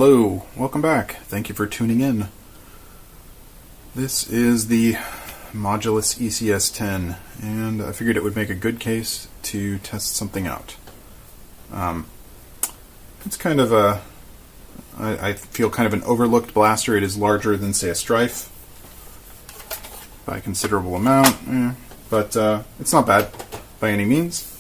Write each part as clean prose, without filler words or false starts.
Hello, welcome back. Thank you for tuning in. This is the Modulus ECS-10, and I figured it would make a good case to test something out. It's kind of I feel kind of an overlooked blaster. It is larger than, say, a Strife by a considerable amount, but it's not bad by any means.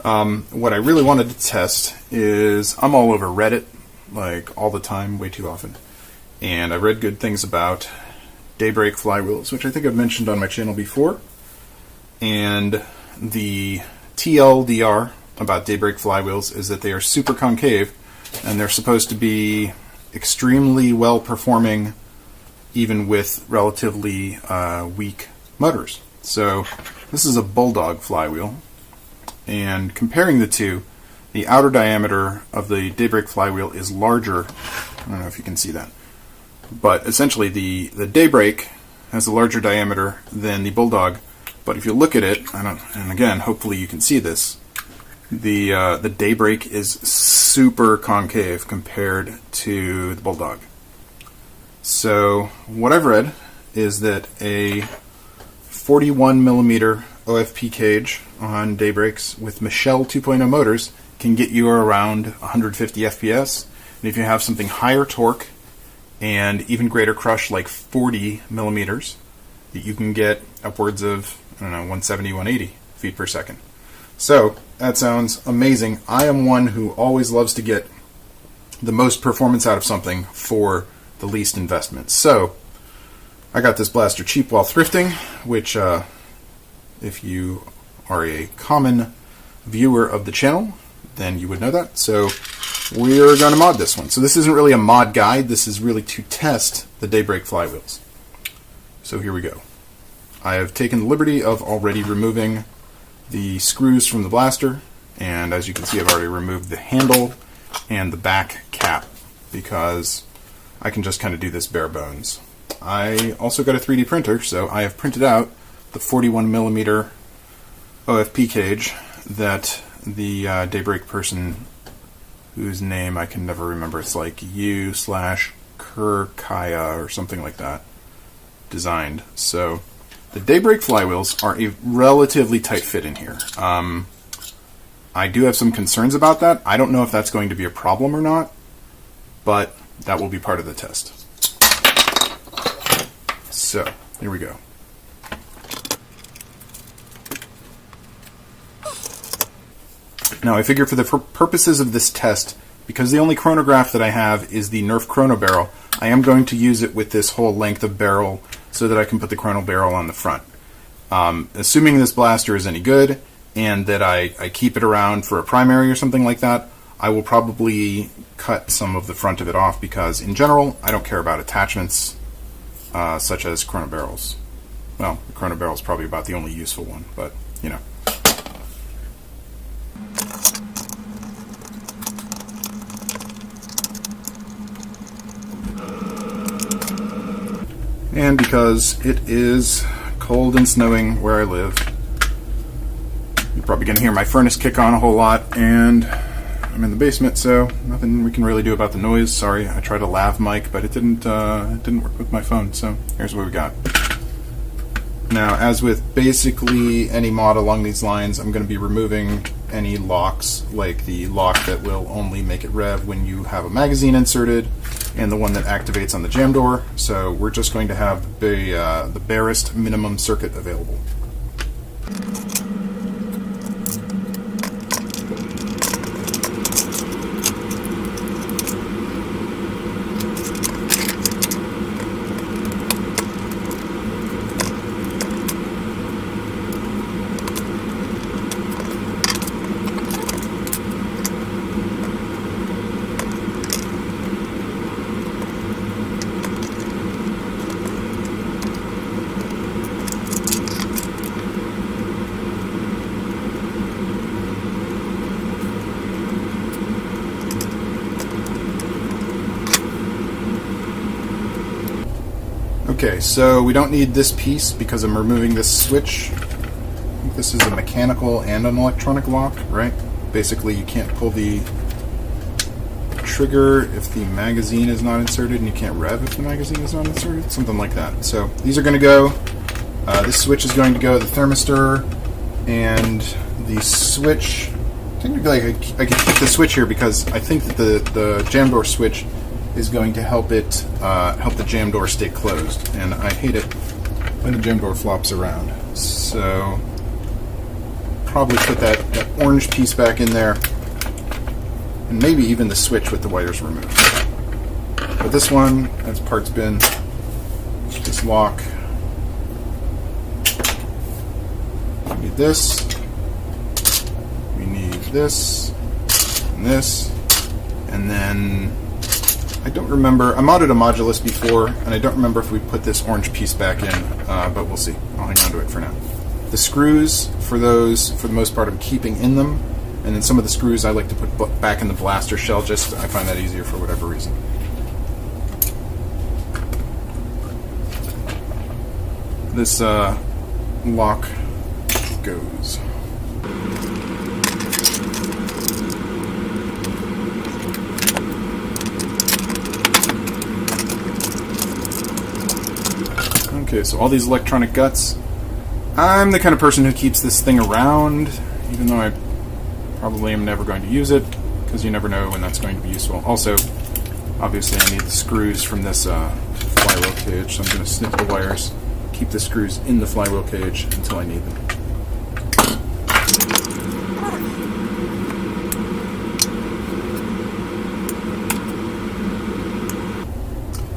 What I really wanted to test is, I'm all over Reddit, like all the time, way too often, and I read good things about Daybreak flywheels, which I think I've mentioned on my channel before, and the TLDR about Daybreak flywheels is that they are super concave, and they're supposed to be extremely well performing even with relatively weak motors. So this is a Bulldog flywheel, and comparing the two, the outer diameter of the Daybreak flywheel is larger. I don't know if you can see that, but essentially the Daybreak has a larger diameter than the Bulldog. But if you look at it, and again, hopefully you can see this, the Daybreak is super concave compared to the Bulldog. So what I've read is that a 41mm OFP cage on Daybreaks with Michelle 2.0 motors can get you around 150 FPS, and if you have something higher torque and even greater crush, like 40mm, that you can get upwards of, I don't know, 170, 180 feet per second. So that sounds amazing. I am one who always loves to get the most performance out of something for the least investment. So I got this blaster cheap while thrifting, which if you are a common viewer of the channel, then you would know that. So we're going to mod this one. So this isn't really a mod guide. This is really to test the Daybreak flywheels. So here we go. I have taken the liberty of already removing the screws from the blaster, and as you can see, I've already removed the handle and the back cap because I can just kind of do this bare bones. I also got a 3D printer, so I have printed out the 41mm OFP cage that the Daybreak person, whose name I can never remember, it's like U/Kurkaya or something like that, designed. So the Daybreak flywheels are a relatively tight fit in here. I do have some concerns about that. I don't know if that's going to be a problem or not, but that will be part of the test. So here we go. Now I figure for the purposes of this test, because the only chronograph that I have is the Nerf chrono barrel, I am going to use it with this whole length of barrel so that I can put the chrono barrel on the front. Assuming this blaster is any good and that I keep it around for a primary or something like that, I will probably cut some of the front of it off because in general I don't care about attachments such as chrono barrels. Well, the chrono barrel is probably about the only useful one, but you know. And because it is cold and snowing where I live, you're probably going to hear my furnace kick on a whole lot, and I'm in the basement, so nothing we can really do about the noise. Sorry, I tried a lav mic, but it didn't work with my phone, so here's what we got. Now, as with basically any mod along these lines, I'm going to be removing any locks, like the lock that will only make it rev when you have a magazine inserted, and the one that activates on the jam door. So we're just going to have the barest minimum circuit available. Okay, so we don't need this piece because I'm removing this switch. I think this is a mechanical and an electronic lock, right? Basically, you can't pull the trigger if the magazine is not inserted, and you can't rev if the magazine is not inserted, something like that. So these are going to go, this switch is going to go, the thermistor, and the switch. Technically I can keep the switch here because I think that the jam door switch is going to help it, help the jam door stay closed, and I hate it when the jam door flops around. So probably put that orange piece back in there, and maybe even the switch with the wires removed. But this one, that's parts bin, this lock. We need this, we need this, and then I don't remember, I modded a modulus before, and I don't remember if we put this orange piece back in, but we'll see. I'll hang on to it for now. The screws, for those, for the most part, I'm keeping in them, and then some of the screws I like to put back in the blaster shell, just I find that easier for whatever reason. This lock goes. Okay, so all these electronic guts. I'm the kind of person who keeps this thing around, even though I probably am never going to use it, because you never know when that's going to be useful. Also, obviously I need the screws from this flywheel cage, so I'm going to snip the wires, keep the screws in the flywheel cage until I need them.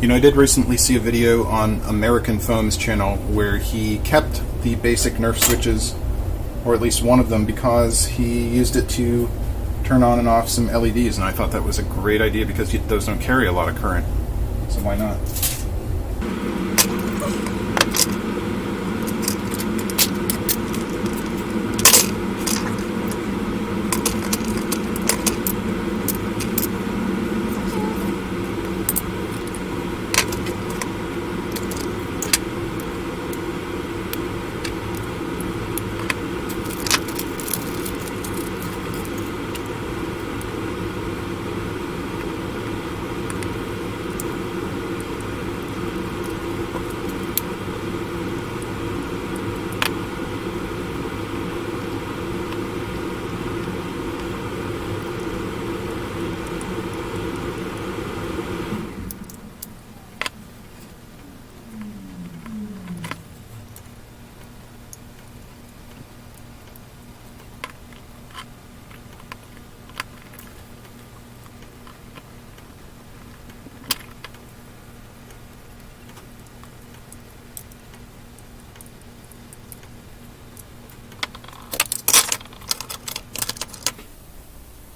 You know, I did recently see a video on American Foam's channel where he kept the basic Nerf switches, or at least one of them, because he used it to turn on and off some LEDs, and I thought that was a great idea because those don't carry a lot of current, so why not?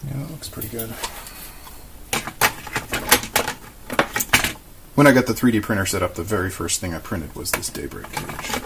Yeah, that looks pretty good. When I got the 3D printer set up, the very first thing I printed was this Daybreak cage.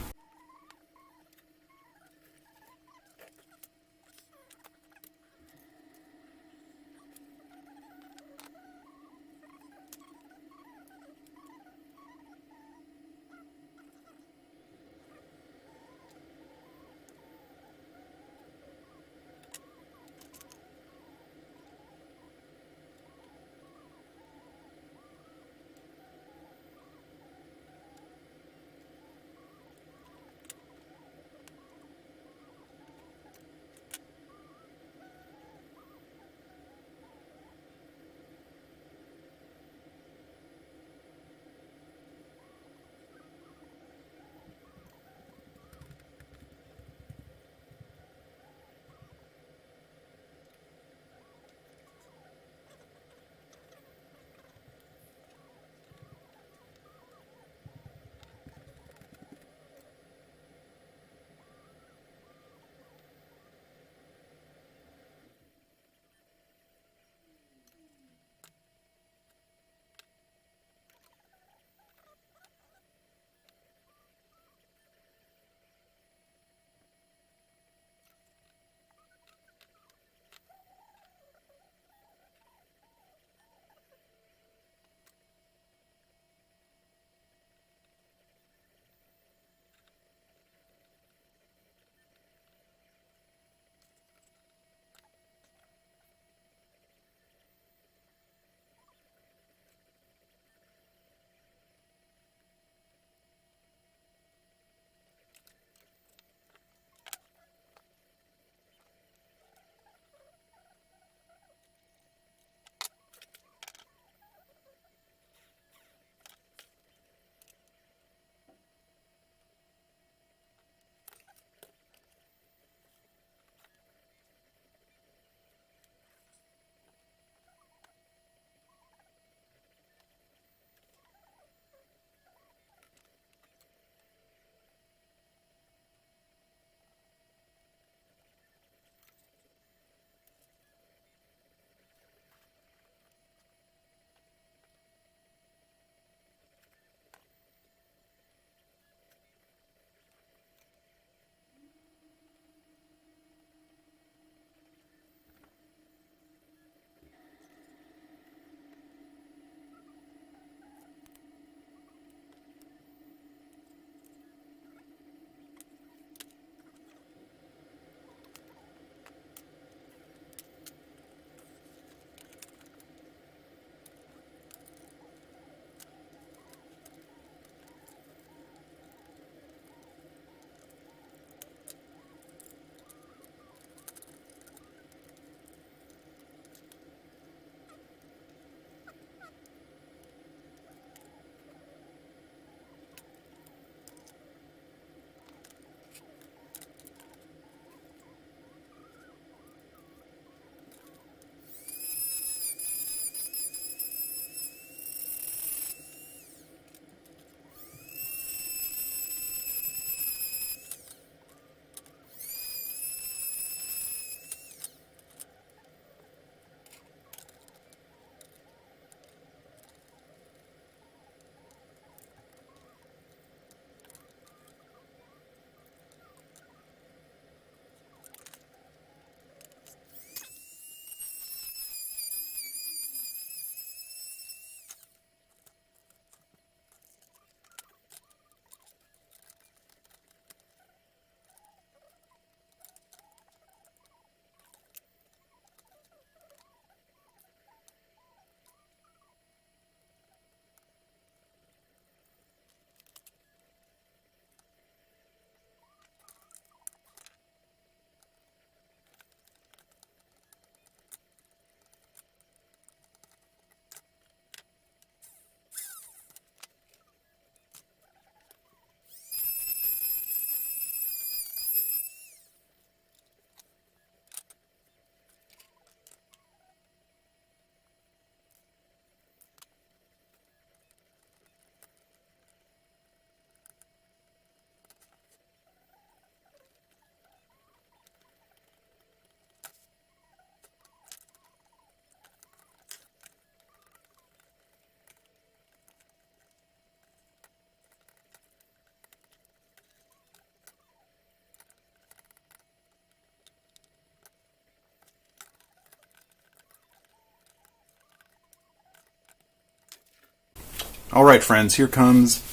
Alright friends, here comes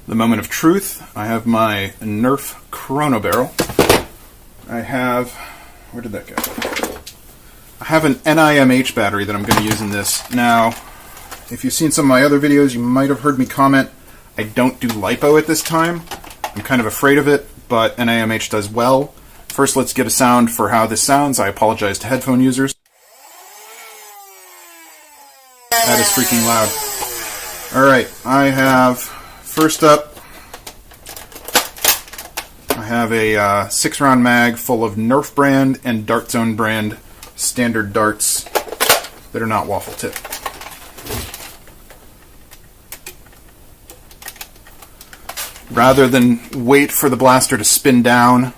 the moment of truth. I have my Nerf Chrono Barrel. I have, where did that go? I have an NIMH battery that I'm going to use in this. Now, if you've seen some of my other videos, you might have heard me comment, I don't do LiPo at this time. I'm kind of afraid of it, but NIMH does well. First, let's get a sound for how this sounds. I apologize to headphone users. That is freaking loud. Alright, I have, first up, I have a 6-round mag full of Nerf brand and Dart Zone brand standard darts that are not waffle tip. Rather than wait for the blaster to spin down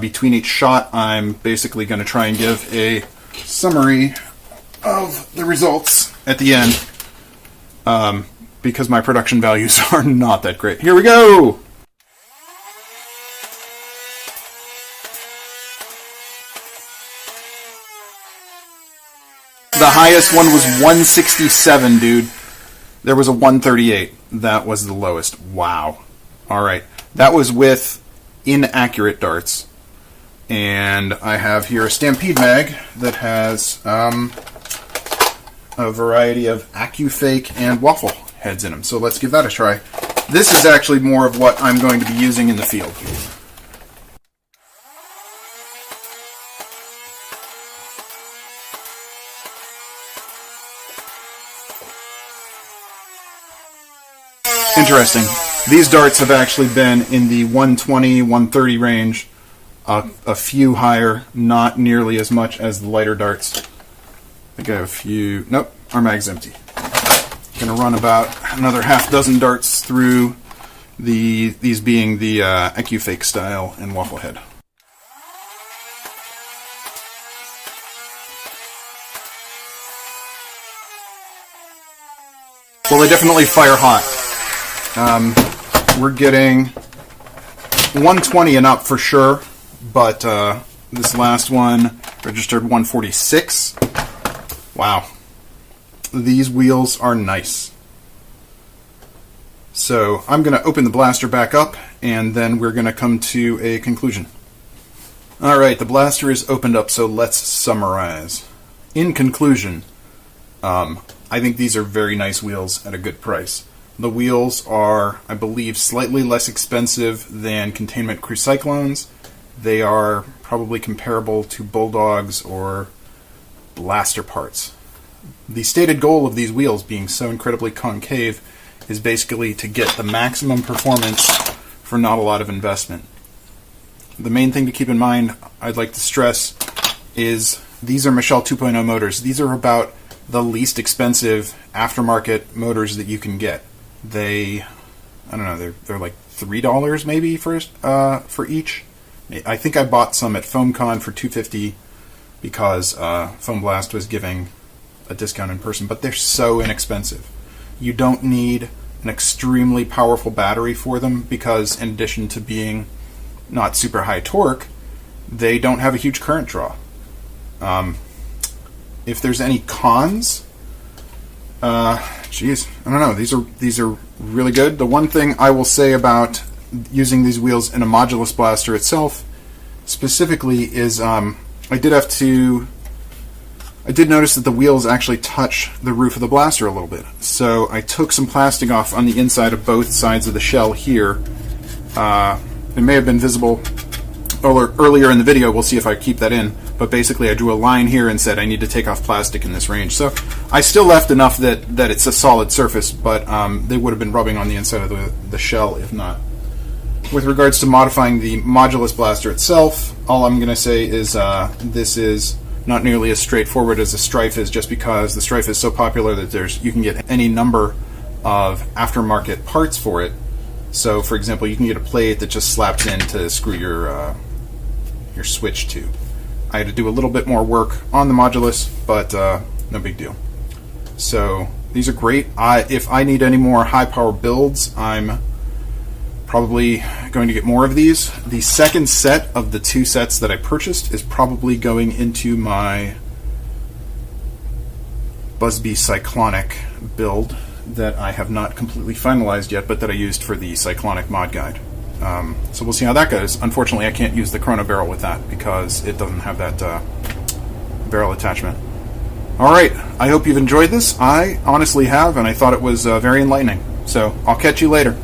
between each shot, I'm basically going to try and give a summary of the results at the end because my production values are not that great. Here we go! The highest one was 167, dude. There was a 138. That was the lowest. Wow. Alright. That was with inaccurate darts. And I have here a Stampede mag that has a variety of AccuFake and waffle heads in them. So let's give that a try. This is actually more of what I'm going to be using in the field. Interesting. These darts have actually been in the 120, 130 range, a few higher, not nearly as much as the lighter darts. I think I have a few. Nope, our mag's empty. Going to run about another half dozen darts through these being the AccuFake style and waffle head. Well, they definitely fire hot. We're getting 120 and up for sure, but this last one registered 146. Wow. These wheels are nice. So I'm going to open the blaster back up, and then we're going to come to a conclusion. Alright, the blaster is opened up, so let's summarize. In conclusion, I think these are very nice wheels at a good price. The wheels are, I believe, slightly less expensive than Containment Crew Cyclones. They are probably comparable to Bulldogs or Blaster parts. The stated goal of these wheels, being so incredibly concave, is basically to get the maximum performance for not a lot of investment. The main thing to keep in mind, I'd like to stress, is these are Michel 2.0 motors. These are about the least expensive aftermarket motors that you can get. I don't know, they're like $3 maybe for each. I think I bought some at FoamCon for $250 because Foam Blast was giving a discount in person, but they're so inexpensive. You don't need an extremely powerful battery for them because, in addition to being not super high torque, they don't have a huge current draw. If there's any cons, geez, I don't know. These are really good. The one thing I will say about using these wheels in a modulus blaster itself, specifically, is I did notice that the wheels actually touch the roof of the blaster a little bit. So I took some plastic off on the inside of both sides of the shell here. It may have been visible earlier in the video. We'll see if I keep that in. But basically I drew a line here and said I need to take off plastic in this range. So I still left enough that it's a solid surface, but they would have been rubbing on the inside of the shell if not. With regards to modifying the modulus blaster itself, all I'm going to say is this is not nearly as straightforward as the Strife is, just because the Strife is so popular that you can get any number of aftermarket parts for it. So, for example, you can get a plate that just slaps in to screw your switch to. I had to do a little bit more work on the modulus, but no big deal. So these are great. If I need any more high power builds, I'm probably going to get more of these. The second set of the two sets that I purchased is probably going into my Buzzbee Cyclonic build, that I have not completely finalized yet, but that I used for the Cyclonic mod guide. So we'll see how that goes. Unfortunately, I can't use the Chrono barrel with that because it doesn't have that barrel attachment. Alright, I hope you've enjoyed this. I honestly have, and I thought it was very enlightening. So I'll catch you later.